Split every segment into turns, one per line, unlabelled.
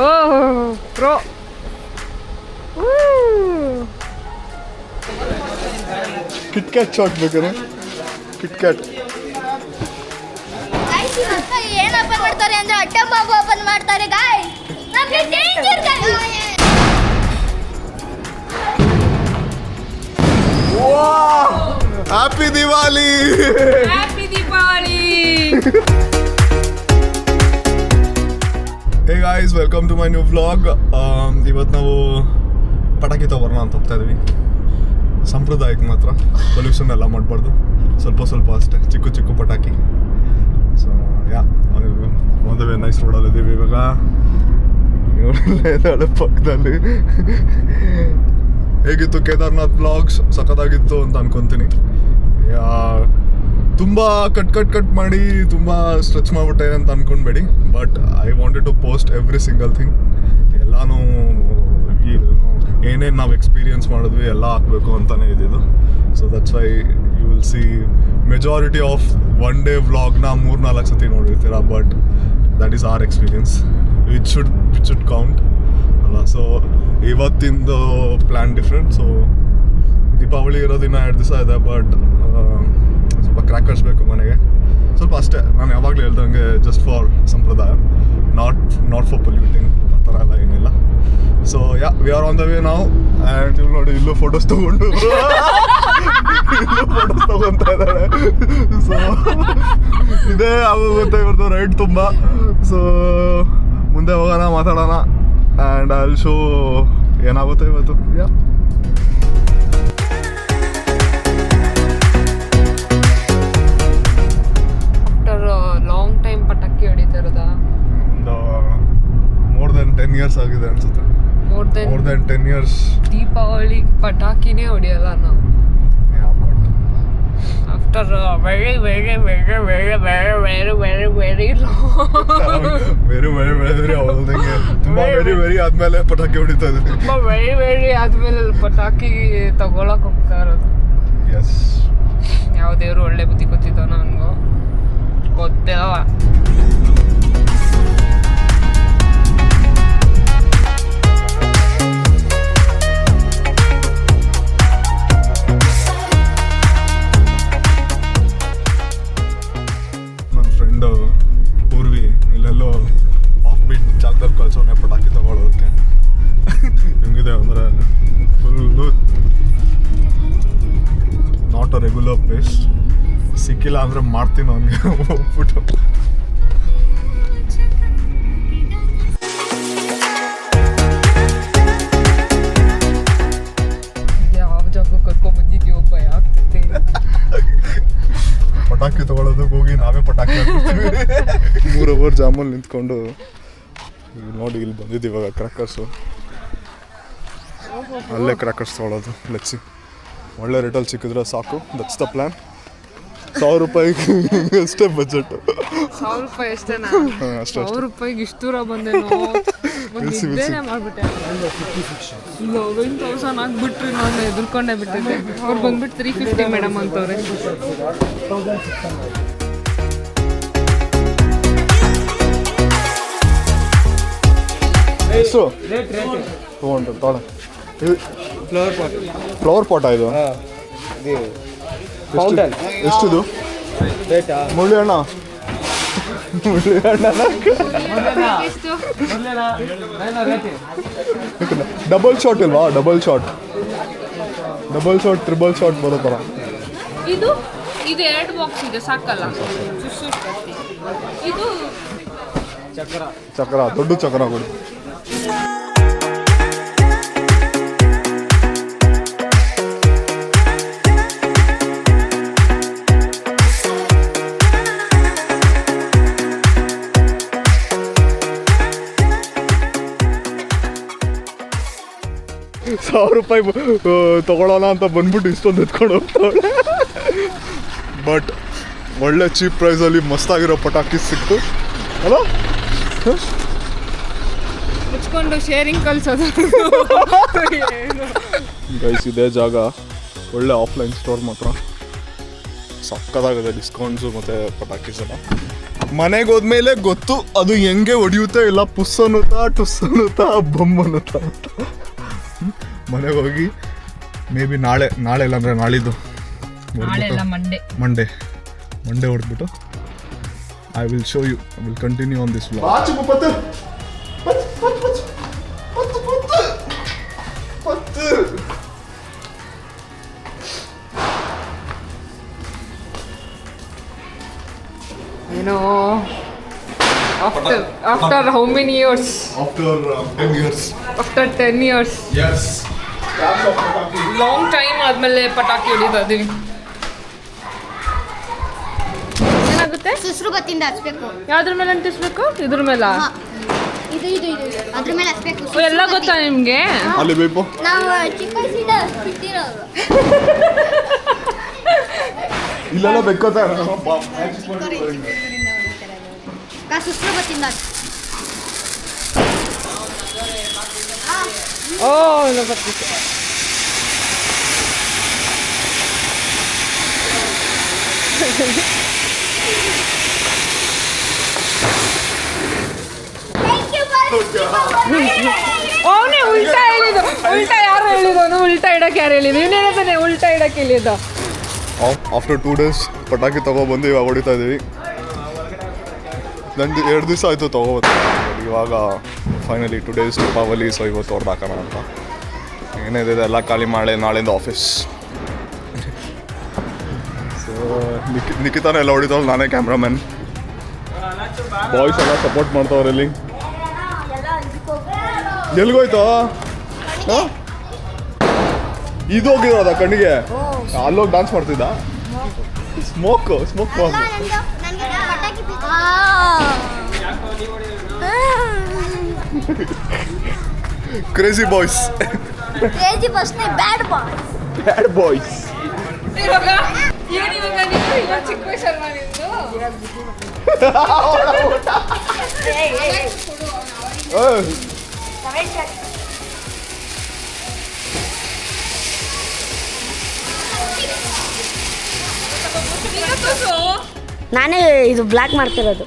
ಓಹ್ pro.
KitKat shot ಬೇಕಾದ್ರೆ KitKat.
ಏನು open ಮಾಡ್ತಾರೆ ಅಂದ್ರೆ ಅಡ್ಡ ಬಾಬು ಓಪನ್ ಮಾಡ್ತಾರೆ ಗಾಯ್ಸ್. ನಮಗೆ danger guys.
Happy Diwali.
Happy Deepavali.
Hey guys, welcome to my new vlog. ಇವತ್ತು ನಾವು ಪಟಾಕಿ ತಗೋಣ ಅಂತ ಹೋಗ್ತಾ ಇದೀವಿ. ಸಾಂಪ್ರದಾಯಿಕ ಮಾತ್ರ, ಪೊಲ್ಯೂಷನ್ ಎಲ್ಲ ಮಾಡಬಾರ್ದು, ಸ್ವಲ್ಪ ಸ್ವಲ್ಪ ಅಷ್ಟೇ, ಚಿಕ್ಕ ಚಿಕ್ಕ ಪಟಾಕಿ. ಸೊ ಯಾ ಒಂದೇ ನೈಸ್ ರೋಡಲ್ಲಿದ್ದೀವಿ ಇವಾಗ. ಇದ್ದಾಳೆ ಪಕ್ಕದಲ್ಲಿ. ಹೇಗಿತ್ತು ಕೇದಾರ್ನಾಥ್ ವ್ಲಾಗ್ಸ್? ಸಖತ್ತಾಗಿತ್ತು ಅಂತ ಅನ್ಕೊತೀನಿ. ತುಂಬ ಕಟ್ ಮಾಡಿ ತುಂಬ ಸ್ಟ್ರೆಚ್ ಮಾಡಿಬಿಟ್ಟೆ ಅಂತ ಅನ್ಕೊಂಡ್ಬೇಡಿ. But I wanted to post every single thing. ಎಲ್ಲನೂ ಏನೇನು ನಾವು ಎಕ್ಸ್ಪೀರಿಯನ್ಸ್ ಮಾಡಿದ್ವಿ ಎಲ್ಲ ಹಾಕಬೇಕು ಅಂತಲೇ ಇದ್ದಿದ್ದು. So that's why you will see majority of one day ವ್ಲಾಗ್ನ 3-4 ಸತಿ ನೋಡಿರ್ತೀರ. But that is our experience which should count ಅಲ್ಲ. ಸೊ ಇವತ್ತಿಂದು ಪ್ಲ್ಯಾನ್ ಡಿಫ್ರೆಂಟ್. ಸೊ ದೀಪಾವಳಿ ಇರೋ ದಿನ 2 ದಿವಸ ಇದೆ. ಬಟ್ ಸ್ವಲ್ಪ ಕ್ರ್ಯಾಕರ್ಸ್ ಬೇಕು ಮನೆಗೆ, ಸ್ವಲ್ಪ ಅಷ್ಟೇ. ನಾನು ಯಾವಾಗಲೂ ಹೇಳ್ದಂಗೆ ಜಸ್ಟ್ ಫಾರ್ ಸಂಪ್ರದಾಯ, ನಾಟ್ ಫಾರ್ ಪೊಲ್ಯೂಟಿಂಗ್, ಆ ಥರ ಎಲ್ಲ ಏನಿಲ್ಲ. So yeah we are on the way ನಾವು. ಆ್ಯಂಡ್ ಇಲ್ಲಿ ನೋಡಿ, ಇಲ್ಲೂ ಫೋಟೋಸ್ ತೊಗೊಂಡು ತೊಗೊತಾ ಇದ್ದಾಳೆ. ಸೊ ಇದೇ ಆಗೋಗುತ್ತೆ ಇವ್ರದ್ದು ರೈಡ್ ತುಂಬ. ಸೊ ಮುಂದೆ ಹೋಗೋಣ, ಮಾತಾಡೋಣ. ಆ್ಯಂಡ್ ಐ ವಿಲ್ ಶೋ ಏನಾಗುತ್ತೆ ಇವತ್ತು. ಯಾ
ಲಾಂಗ್ ಟೈಮ್ ಪಟಾಕಿ ಹೊಡಿತಾ ಇರೋದಾ?
ಒಂದು ಮೋರ್ ದೆನ್ 10 years ಆಗಿದೆ ಅನ್ಸುತ್ತೆ. More then 10 years.
ದೀಪಾವಳಿ ಪಟಾಕಿನೇ ಹೊಡಿಯಲ್ಲ ನಾವು. After very very very very very very very very
very ಅವಳದಂಗೆ ತುಂಬಾ ವೆರಿ ಆದ್ಮೇಲೆ ಪಟಾಕಿ ಹೊಡಿತಾ ಇದೆ.
ತುಂಬ ವೆರಿ ಆದ್ಮೇಲೆ ಪಟಾಕಿ ತಗೊಳಕ್ ಹೋಗ್ತಾ ಇರೋದು.
ಎಸ್,
ಯಾವ ದೇವ್ರು ಒಳ್ಳೆ ಬುದ್ಧಿ ಗೊತ್ತಿದ್ದಾವ ನನಗೂ ಗೊತ್ತಿಲ್ಲ.
ನನ್ನ ಫ್ರೆಂಡು ಪೂರ್ವಿ ಇಲ್ಲೆಲ್ಲೋ ಆಫ್ ಬೀಟ್ ಜಾಗದಲ್ಲಿ ಕಳ್ಸೋನೆ ಪಟಾಕಿ ತಗೊಳ್ಳೋದಕ್ಕೆ. ಹೆಂಗಿದೆ ಅಂದರೆ full not a regular place. ಸಿಕ್ಕಿಲ್ಲ ಅಂದರೆ ಮಾಡ್ತೀನಿ ಅವನಿಗೆ ಹೋಗ್ಬಿಟ್ಟು.
ಯಾವ ಜಾಗ ಕರ್ಕೊಂಡ್ ಬಂದಿದ್ಯೋ ಭಯ ಆಗ್ತೈತೆ.
ಪಟಾಕಿ ತಗೊಳ್ಳೋದಕ್ಕೆ ಹೋಗಿ ನಾವೇ ಪಟಾಕಿ ಹಾಕ್ಬಿಡ್ತೀವಿ. 3 hour ಜಾಮೂನ್ ನಿಂತ್ಕೊಂಡು ನೋಡಿ ಇಲ್ಲಿ ಬಂದಿದ್ದೀವಿ ಇವಾಗ ಕ್ರ್ಯಾಕರ್ಸು. ಅಲ್ಲೇ ಕ್ರ್ಯಾಕರ್ಸ್ ತೊಗೊಳ್ಳೋದು. ಲೆಟ್ಸಿ, ಒಳ್ಳೆ ರೇಟಲ್ಲಿ ಸಿಕ್ಕಿದ್ರೆ ಸಾಕು. That's the plan. 1000 ರೂಪಾಯಿಗೆ ಅಷ್ಟೇ ಬಜೆಟ್.
1000 ರೂಪಾಯಿ ಅಷ್ಟೇನಾ?
ಅಷ್ಟೇ.
1000 ರೂಪಾಯಿಗೆ ಇಷ್ಟು ದೂರ ಬಂದೇನೋ. ಇದ್ದೇನೆ ಮಾಡ್ಬಿಟ್ಟೆ. 11,000 ಆಗ್ಬಿಟ್ರಿ. ನಾನು ಎದುರ್ಕೊಂಡೇ ಬಿಟ್ಟಿದ್ದೆ. ಅವ್ರು ಬಂದ್ಬಿಟ್ಟು 350 ಮೇಡಮ್ ಅಂತವ್ರೆ.
ಎಷ್ಟು ತೊಗೊಂಡು ಫ್ಲವರ್ ಪಾಟ್ ಇದು ಎಷ್ಟಿದು? ಮುರಳಿ ಅಣ್ಣ, ಡಬಲ್ ಶಾಟ್ ಇಲ್ವಾ? ಡಬಲ್ ಶಾಟ್, ಟ್ರಿಬಲ್ ಶಾಟ್ ಬರೋ ಥರ.
ಇದು 2 ಬಾಕ್ಸ್ ಇದೆ, ಸಾಕಲ್ಲ? ಇದು
ಚಕ್ರ, ದೊಡ್ಡ ಚಕ್ರ ಕೊಡಿ. ₹1000 ತೊಗೊಳ್ಳೋಣ ಅಂತ ಬಂದ್ಬಿಟ್ಟು ಇಷ್ಟೊಂದು ಎತ್ಕೊಂಡು ಹೋಗ್ತಾಳೆ. ಬಟ್ ಒಳ್ಳೆ ಚೀಪ್ ಪ್ರೈಸಲ್ಲಿ ಮಸ್ತಾಗಿರೋ ಪಟಾಕಿ ಸಿಕ್ತು ಅಲ್ಲ?
ಮುಚ್ಕೊಂಡು ಶೇರಿಂಗ್ ಕಲ್ಸೋದು.
ಗೈಸ್, ಇದೇ ಜಾಗ. ಒಳ್ಳೆ ಆಫ್ಲೈನ್ ಸ್ಟೋರ್ ಮಾತ್ರ ಸಕ್ಕತ್ತಾಗಿದೆ. ಡಿಸ್ಕೌಂಟ್ಸು ಮತ್ತು ಪಟಾಕೀಸ್ ಎಲ್ಲ. ಮನೆಗೆ ಹೋದ್ಮೇಲೆ ಗೊತ್ತು ಅದು ಹೆಂಗೆ ಹೊಡಿಯುತ್ತೆ, ಇಲ್ಲ ಪುಸ್ ಅನ್ನುತ್ತಾ ಟುಸ್ ಅನ್ನುತ್ತಾ ಬೊಮ್ಮ ಅನ್ನುತ್ತಾ. ಮನೆಗೆ ಹೋಗಿ ಮೇ ಬಿ ನಾಳೆ ಇಲ್ಲಾಂದ್ರೆ ನಾಳಿದ್ದು ಮಂಡೇ ಹೊಡೆದ್ಬಿಟ್ಟು I will show you, I will continue on this vlog.
ಏನೋ after how many years?
After 10 years.
After 10 years.
Yes.
Long time ಆದ್ಮೇಲೆ ಪಟಾಕಿ ಹೊಡಿತಾ ಇದೀವಿ. ಏನಾಗುತ್ತೆ?
ಸುಸ್ರು ಬತ್ತಿಂದ ಹಚ್ಬೇಕು.
ಯಾವ್ದ್ರ ಮೇಲೆ ಅಂಟಿಸ್ಬೇಕು? ಇದ್ರ ಮೇಲೆ.
ಇದು ಅದ್ರ ಮೇಲೆ ಹಚ್ಬೇಕು.
ಎಲ್ಲ ಗೊತ್ತಾ ನಿಮ್ಗೆ?
ಅಲ್ಲಿ ಬೇಕು.
ನಾವು ಚಿಕ್ಕ ವಯಸ್ಸಿಂದ ಬಿಟ್ಟಿರೋರು.
ಇಲ್ಲೆಲ್ಲ ಬೆಕ್ಕೋತಾ
ಸುಸ್ರು ಬತ್ತಿಂದ.
ಓ ಇಲ್ಲ ಬರ್ತಿತ್ತು. ಅವನೇ ಉಲ್ಟಾ ಹೇಳಿದ್ದು. ಉಲ್ಟಾ ಯಾರು ಹೇಳಿದವನು? ಉಲ್ಟಾ ಇಡಕ್ಕೆ ಯಾರು ಹೇಳಿದ್ದು? ಇವನೇನೇ ಉಲ್ಟಾ ಇಡಕ್ಕೆ ಹೇಳಿದ್ದು.
ಆಫ್ಟರ್ 2 days ಪಟಾಕಿ ತಗೊಬಂದು ಇವಾಗ ಹೊಡಿತಾ ಇದೀವಿ. ನಂದು 2 ದಿವಸ ಆಯಿತು ತಗೋಬೋದು. ಇವಾಗ ಫೈನಲಿ 2 days ದೀಪಾವಳಿ, ಸೊ ಇವತ್ತು ಹೊಡೆದಾಕೋಣ ಅಂತ. ಏನಿದೆ ಎಲ್ಲ ಖಾಲಿ ಮಾಡಿ ನಾಳೆಯಿಂದ ಆಫೀಸ್. ಸೊ ನಿಖಿತಾನ ಎಲ್ಲ ಹೊಡಿತಾವಲ್ಲ, ನಾನೇ ಕ್ಯಾಮ್ರಾಮನ್. ಬಾಯ್ಸ್ ಎಲ್ಲ ಸಪೋರ್ಟ್ ಮಾಡ್ತಾವ್ರೆ. ಇಲ್ಲಿ ಎಲ್ಗೋಯ್ತು? ಹಾಂ ಇದು ಹೋಗಿರೋದ ಕಣ್ಣಿಗೆ? ಅಲ್ಲೋಗಿ ಡಾನ್ಸ್ ಮಾಡ್ತಿದ್ದ? Smoke crazy boys.
ಬ್ಯಾಡ್
ಬಾಯ್ಸ್.
ಚಿಕ್ಕ ವಯಸ್ಸಲ್ಲಿ
ನಾನೇ ಇದು ಬ್ಲಾಕ್ ಮಾಡ್ತಿರೋದು.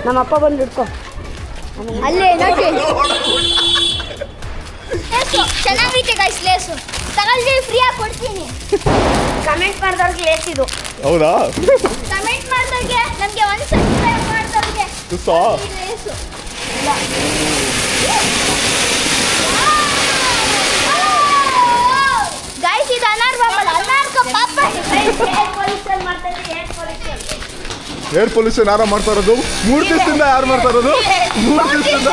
ನಮ್ಮಪ್ಪ ಬಂದು ಹಿಡ್ಕೊ.
ಅಲ್ಲೇ ನೋಡಿ ಚೆನ್ನಾಗೈತೆ ಗೈಸ್. ಲೇಸು ತಗೊಳ್ಳಿ, ಫ್ರೀಯಾಗಿ ಕೊಡ್ತೀನಿ.
ಕಮೆಂಟ್ ಮಾಡಿದವ್ರಿಗೆ ಲೇಸ್ ಇದು.
ಹೌದಾ?
ಕಮೆಂಟ್ ಮಾಡಿದವ್ರಿಗೆ, ನಮಗೆ 1 ಸಬ್ಸ್ಕ್ರೈಬ್ ಮಾಡಿದವ್ರಿಗೆ ಲೇಸು. ಗೈಸ್ ಇದು ಅನಾರ್ಕ ಪಾಪ.
ಏರ್ ಪೊಲ್ಯೂಷನ್ ಯಾರು ಮಾಡ್ತಾ ಇರೋದು? 3 ದಿವಸದಿಂದ ಯಾರು ಮಾಡ್ತಾ ಇರೋದು? 3 ದಿವಸದಿಂದ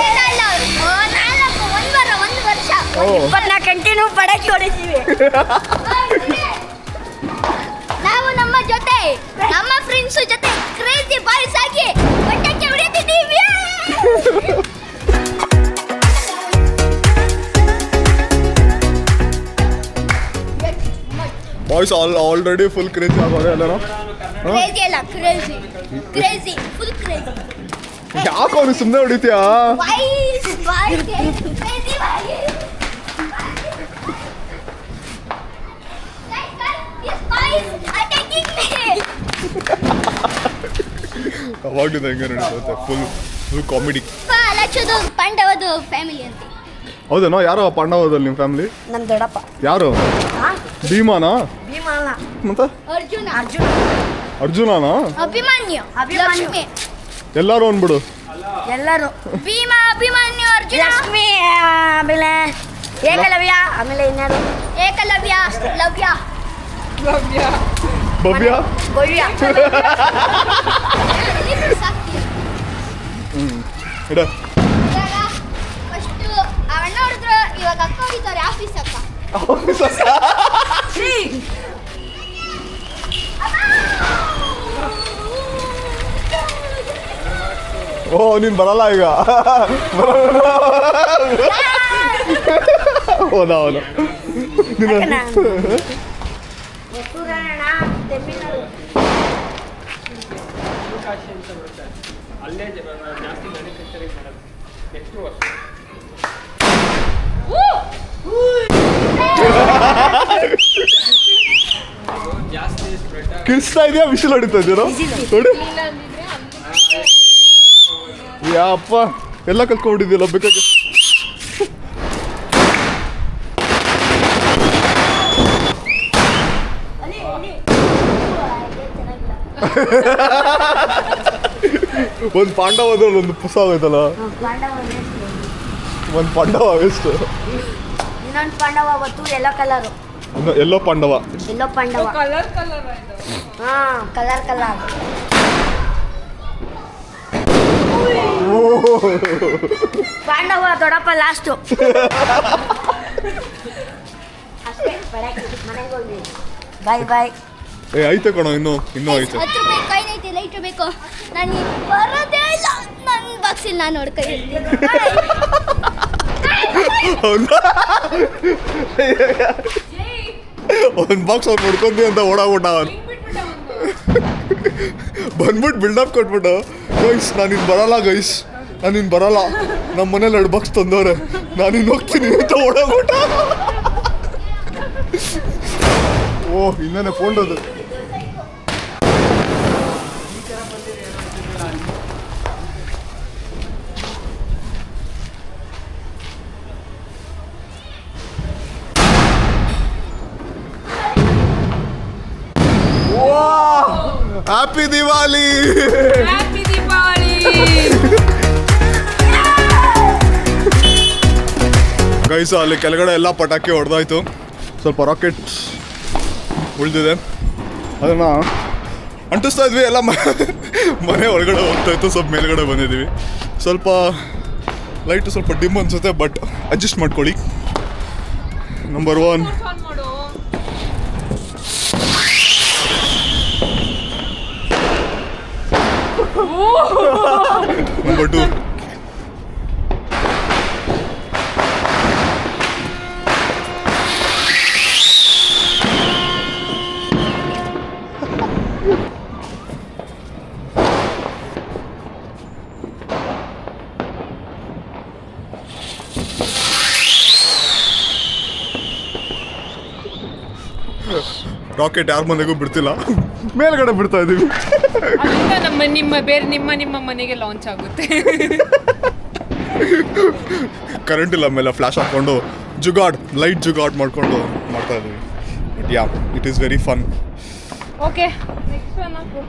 1 ವರ್ಷ
24 ಗಂಟೆನೂ ಪಟಾಕಿ ಹೊಡಿತೀವಿ
ನಾವು. ನಮ್ಮ ಜೊತೆ ನಮ್ಮ ಫ್ರೆಂಡ್ಸ್ ಜೊತೆ ಕ್ರೇಜಿ ಬಾಯ್ಸ್ ಆಗಿ ಪಟಾಕಿ ಹೊಡಿತಿದ್ದೀವಿ.
ಬಾಯ್ಸ್ ಆಲ್ರೆಡಿ ಫುಲ್ ಕ್ರೇಜಿ ಆಗೋರೆ ಎಲ್ಲರೂ.
ಕ್ರೇಜಿ ಅಲ್ಲ, ಕ್ರೇಜಿ ಫುಲ್ ಕ್ರೇಜಿ.
ಯಾಕೆ ಅವ್ರು ಸುಮ್ಮನೆ ಹೊಡಿತೀಯಾ? ಅವಾಗ್ಲಿಂದ ಹೆಂಗೆ ನಡೀತದೆ? Full comedy.
ಲಕ್ಷದು ಪಾಂಡವದು ಫ್ಯಾಮಿಲಿ ಅಂತ.
ಹೌದೇನೋ? ಯಾರೋ ಪಾಂಡವದಲ್ಲಿ ನಿಮ್ಮ ಫ್ಯಾಮಿಲಿ?
ನಮ್ಮ ದೊಡ್ಡಪ್ಪ.
ಯಾರು? ಭೀಮಾನಾ?
ಭೀಮ ಅಲ್ಲ,
ಮತ್ತೆ ಅರ್ಜುನನಾ?
ಅಭಿಮನ್ಯು, ಲಕ್ಷ್ಮಿ.
ಎಲ್ಲರೂ ಅಂದ್ಬಿಡು.
ಎಲ್ಲರೂ.
ಭೀಮ, ಅಭಿಮನ್ಯು, ಅರ್ಜುನ,
ಲಕ್ಷ್ಮಿ, ಆಮೇಲೆ ಏಕಲವ್ಯ, ಆಮೇಲೆ ಇನ್ಯಾರು?
ಏಕಲವ್ಯ, ಲವ್ಯ,
ಭವ್ಯ,
ಭವ್ಯ.
ಇಡ
ಫಸ್ಟು ಅಣ್ಣ ಹೊಡೆದ್ರು, ಇವಾಗ ಅಕ್ಕ ಹೊಡಿತಾರೆ. ಆಫೀಸ್ ಅಕ್ಕ.
ಓ ನೀನು ಬರಲ್ಲ ಈಗ. ಹೌದಾ? ಕಿರ್ಸ್ತಾ ಇದೆಯಾ? ವಿಷಲ್ ಹೊಡಿತಾ ಇದ್ದೀರೋ? ನೋಡಿ ಯಾಪ್ಪ ಎಲ್ಲ ಕಲ್ತ್ಕೊಂಡಿದ್ದಿಲ್ಲ ಬೇಕಾಗಿ. ಒಂದು ಪಾಂಡವದಲ್ಲಿ ಒಂದು ಪುಸ್ತಕ ಆಗೋಯ್ತಲ್ಲ, ಒಂದು ಪಾಂಡವ ವೇಸ್ಟ್.
ಇನ್ನೊಂದು ಪಾಂಡವ ಅವತ್ತು ಎಲ್ಲೋ ಕಲರು,
ಎಲ್ಲೋ ಪಾಂಡವ,
ಎಲ್ಲೋ ಪಾಂಡವ.
ಕಲರ್ ಕಲರ್ ಆಯ್ತು.
ಹಾ ಕಲರ್ ಕಲರ್. ಪಾಂಡವ ದೊಡ್ಡಪ್ಪ ಲಾಸ್ಟು. ಅಷ್ಟೇ ಮನೆಗೆ ಹೋಗಿ ಬಾಯ್ ಬಾಯ್.
ಐತೆ ಕಣೋ, ಇನ್ನೂ ಐತೆ.
10 ರೂಪಾಯಿ ಕಾಯಿನ್ ಐತಿ, ಲೈಟ್ ಬೇಕು. ನಾನು ಬರೋದೇ ಇಲ್ಲ, ನನ್ನ ಬಾಕ್ಸಿಲ್ ನಾನು ನೋಡ್ಕೊ
ಒಂದು ಬಾಕ್ಸ್ ಅವ್ರು ನೋಡ್ಕೊಂಡಿ ಅಂತ ಓಡಾಗ್ಬಿಟ್ಟ ಅವನು. ಬಂದ್ಬಿಟ್ಟು ಬಿಲ್ಡಪ್ ಕೊಟ್ಬಿಟ್ಟು, ಗೈಸ್ ನಾನು ಇನ್ನು ಬರಲ್ಲ, ಗೈಸ್ ನಾನು ಇನ್ನು ಬರಲ್ಲ, ನಮ್ಮ ಮನೇಲಿ 2 ಬಾಕ್ಸ್ ತಂದವ್ರೆ, ನಾನು ಇನ್ನು ಹೋಗ್ತೀನಿ ಅಂತ ಓಡಾಗ್ಬಿಟ್ಟ. ಓಹ್ ಇನ್ನೇನೆ ಫೋನ್ಡದು. Happy Diwali.
Happy Deepavali.
Guys ಅಲ್ಲಿ ಕೆಳಗಡೆ ಎಲ್ಲ ಪಟಾಕಿ ಹೊಡೆದಾಯ್ತು, ಸ್ವಲ್ಪ ರಾಕೆಟ್ಸ್ ಉಳಿದಿದೆ, ಅದನ್ನು ಅಂಟಿಸ್ತಾ ಇದ್ವಿ. ಎಲ್ಲ ಮನೆ ಒಳಗಡೆ ಹೋಗ್ತಾಯಿತ್ತು, ಸ್ವಲ್ಪ ಮೇಲ್ಗಡೆ ಬಂದಿದ್ದೀವಿ. ಸ್ವಲ್ಪ ಲೈಟು ಸ್ವಲ್ಪ ಡಿಮ್ ಅನ್ಸುತ್ತೆ, ಬಟ್ ಅಡ್ಜಸ್ಟ್ ಮಾಡ್ಕೊಳ್ಳಿ. ನಂಬರ್ 1
ಆನ್ ಮಾಡು.
ನಂಬರ್ 2 ರಾಕೆಟ್ ಯಾರ ಮನೆಗೂ ಬಿಡ್ತಿಲ್ಲ, ಮೇಲ್ಗಡೆ ಬಿಡ್ತಾ ಇದ್ದೀವಿ.
ಅಲ್ಲಿಂದ ನಿಮ್ಮ ಮನೆಗೆ ಲಾಂಚ್ ಆಗುತ್ತೆ.
ಕರೆಂಟ್ ಇಲ್ಲ, ಮೇಲೆ ಫ್ಲಾಶ್ ಹಾಕ್ಕೊಂಡು ಲೈಟ್ ಜುಗಾಡ್ ಮಾಡ್ಕೊಂಡು ಮಾಡ್ತಾ ಇದ್ದೀವಿ. But yeah, it is very fun.
Okay next one ಹಾಕು.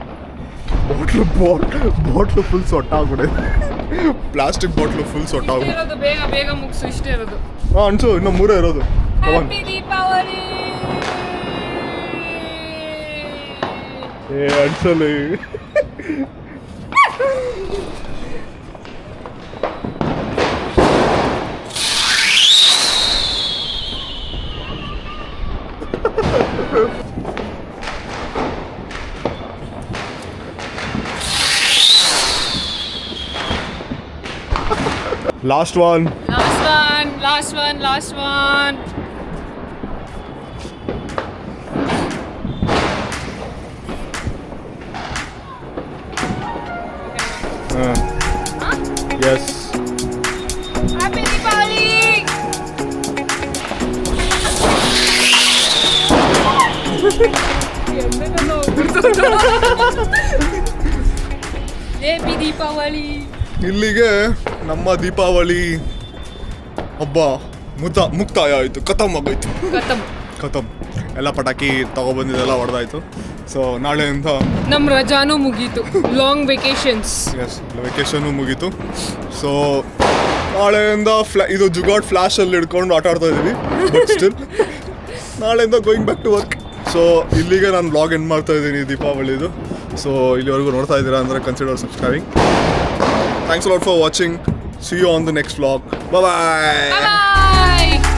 ಬಾಟ್ಲು ಫುಲ್ ಸೊಟ್ಟಾಗ್ಬಿಡೆ, ಪ್ಲಾಸ್ಟಿಕ್ ಬಾಟ್ಲು ಫುಲ್ ಸೊಟ್ಟಾಗ್ಬಿಡೆ.
ಇರೋದು ಬೇಗ ಬೇಗ ಮುಗಿಸು, ಇಷ್ಟೇ ಇರೋದು.
ಹಾಂ ಅನ್ಸು, ಇನ್ನೂ 3 ಇರೋದು.
ಹ್ಯಾಪಿ ದೀಪಾವಳಿ.
ಏ ಅನ್ಸಲಿ. Last one. Yes.
Happy Diwali. Happy Diwali.
ಇಲ್ಲಿಗೆ ನಮ್ಮ ದೀಪಾವಳಿ ಹಬ್ಬ ಮುಕ್ತಾಯ ಆಯಿತು, ಖತಮ್ ಆಗೋಯ್ತು. ಖತಮ್. ಎಲ್ಲ ಪಟಾಕಿ ತಗೊಬಂದಿದ್ದೆಲ್ಲ ಹೊಡೆದಾಯ್ತು. ಸೊ ನಾಳೆಯಿಂದ
ನಮ್ಮ ರಜಾನೂ ಮುಗೀತು, ಲಾಂಗ್ ವೆಕೇಶನ್ಸ್.
ಎಸ್, ವೆಕೇಶನ್ನು ಮುಗೀತು. ಸೊ ನಾಳೆಯಿಂದ ಇದು ಜುಗಾಡ್ ಫ್ಲ್ಯಾಶಲ್ಲಿ ಹಿಡ್ಕೊಂಡು ಆಟ ಆಡ್ತಾ ಇದ್ದೀವಿ. ಬಟ್ ಸ್ಟಿಲ್ ನಾಳೆಯಿಂದ going back to work. So ಇಲ್ಲಿಗೆ ನಾನು ವ್ಲಾಗ್ ಎಂಡ್ ಮಾಡ್ತಾ ಇದ್ದೀನಿ ದೀಪಾವಳಿದು. ಸೊ ಇಲ್ಲಿವರೆಗೂ ನೋಡ್ತಾ ಇದ್ದೀರಾ ಅಂದರೆ consider subscribing. Thanks a lot for watching. See you on the next vlog. Bye bye.
Bye bye.